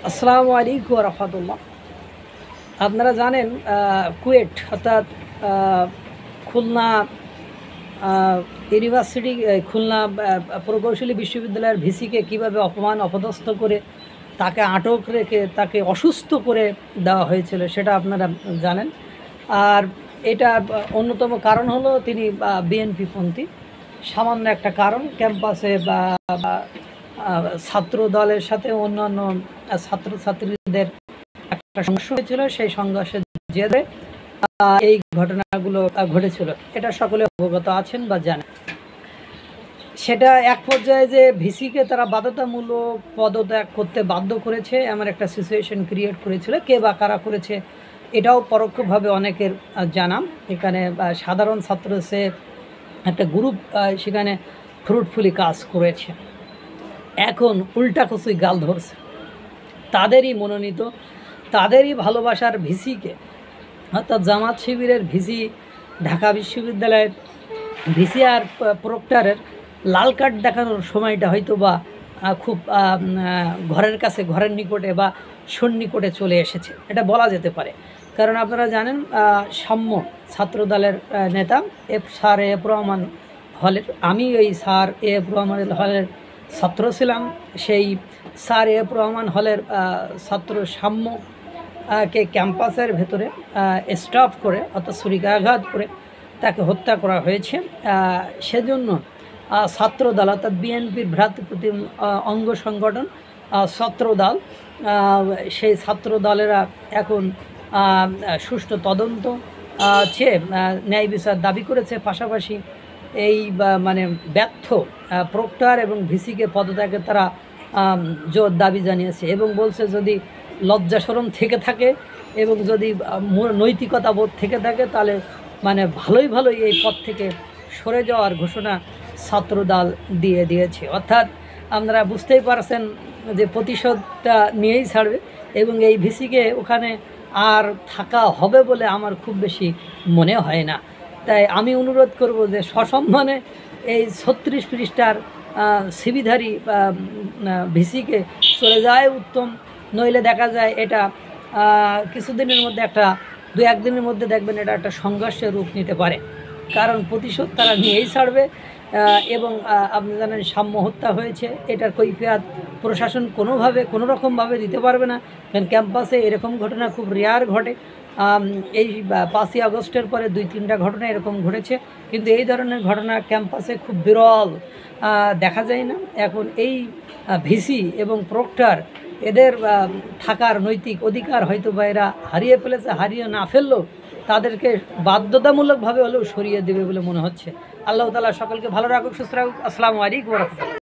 আসসালামু আলাইকুম ওয়া রাহমাতুল্লাহ। আপনারা জানেন কুয়েট অর্থাৎ খুলনা ইউনিভার্সিটি, খুলনা প্রকৌশলী বিশ্ববিদ্যালয়ের ভিসিকে কীভাবে অপমান অপদস্থ করে তাকে আটক রেখে তাকে অসুস্থ করে দেওয়া হয়েছিল সেটা আপনারা জানেন। আর এটা অন্যতম কারণ হলো তিনি বিএনপিপন্থী। সামান্য একটা কারণ, ক্যাম্পাসে বা ছাত্র দলের সাথে অন্যান্য ছাত্রছাত্রীদের একটা সংঘর্ষ হয়েছিল। সেই সংঘর্ষের জেরে এই ঘটনাগুলো ঘটেছিল, এটা সকলে অবগত আছেন বা জানেন। সেটা এক পর্যায়ে যে ভিসিকে তারা বাধ্যতামূলক পদত্যাগ করতে বাধ্য করেছে, এমন একটা সিচুয়েশন ক্রিয়েট করেছিল। কে বা কারা করেছে এটাও পরোক্ষভাবে অনেকের জানা। এখানে সাধারণ ছাত্র সে একটা গ্রুপ সেখানে ফ্রুটফুলি কাজ করেছে। এখন উল্টা কচুই গাল ধরছে তাদেরই মনোনীত, তাদেরই ভালোবাসার ভিসিকে, অর্থাৎ জামাত শিবিরের ভিসি, ঢাকা বিশ্ববিদ্যালয়ের ভিসি আর প্রক্টরের লাল কার্ড দেখানোর সময়টা হয়তো বা খুব ঘরের কাছে, ঘরের নিকটে বা সন্নিকটে চলে এসেছে, এটা বলা যেতে পারে। কারণ আপনারা জানেন সাম্য ছাত্র দলের নেতা স্যার এফ রহমান হলের, আমি ওই স্যার এফ রহমান হলের ছাত্র ছিলাম। সেই স্যার এফ রহমান হলের ছাত্র সাম্য কে ক্যাম্পাসের ভেতরে স্টাফ করে অর্থাৎ ছুরিকাঘাত করে তাকে হত্যা করা হয়েছে। সেজন্য ছাত্রদল অর্থাৎ বিএনপির ভ্রাতৃপ্রতিম অঙ্গ সংগঠন ছাত্রদল, সেই ছাত্রদলেরা এখন সুষ্ঠু তদন্ত চেয়ে ন্যায় বিচার দাবি করেছে। পাশাপাশি এই মানে ব্যর্থ প্রক্টর এবং ভিসিকে পদত্যাগে তারা জোর দাবি জানিয়েছে এবং বলছে যদি লজ্জা শরম থেকে থাকে এবং যদি নৈতিকতা বোধ থেকে থাকে তাহলে মানে ভালোই এই পদ থেকে সরে যাওয়ার ঘোষণা ছাত্রদল দিয়েছে। অর্থাৎ আপনারা বুঝতেই পারছেন যে প্রতিশোধটা নিয়েই ছাড়বে এবং এই ভিসিকে ওখানে আর থাকা হবে বলে আমার খুব বেশি মনে হয় না। তাই আমি অনুরোধ করব যে সসম্মানে এই 36 পৃষ্ঠার সিবিধারী ভিসিকে চলে যায় উত্তম, নইলে দেখা যায় এটা কিছুদিনের মধ্যে দু একদিনের মধ্যে দেখবেন এটা একটা সংঘর্ষের রূপ নিতে পারে। কারণ প্রতিশোধ তারা নিয়েই ছাড়বে এবং আপনি জানেন সাম্য হত্যা হয়েছে, এটার কৈফিয়ত প্রশাসন কোনো রকমভাবে দিতে পারবে না। কারণ ক্যাম্পাসে এরকম ঘটনা খুব রেয়ার ঘটে। এই 5ই আগস্টের পরে 2-3টা ঘটনা এরকম ঘটেছে, কিন্তু এই ধরনের ঘটনা ক্যাম্পাসে খুব বিরল, দেখা যায় না। এখন এই ভিসি এবং প্রক্টর এদের থাকার নৈতিক অধিকার হয়তো বা এরা হারিয়ে ফেলেছে, হারিয়ে না ফেললেও তাদেরকে বাধ্যতামূলকভাবে হলেও সরিয়ে দেবে বলে মনে হচ্ছে। আল্লাহ তাআলা সকলকে ভালো রাখুক, সুস্থ রাখুক। আসসালামু আলাইকুম ওয়া রাহমাতুল্লাহ।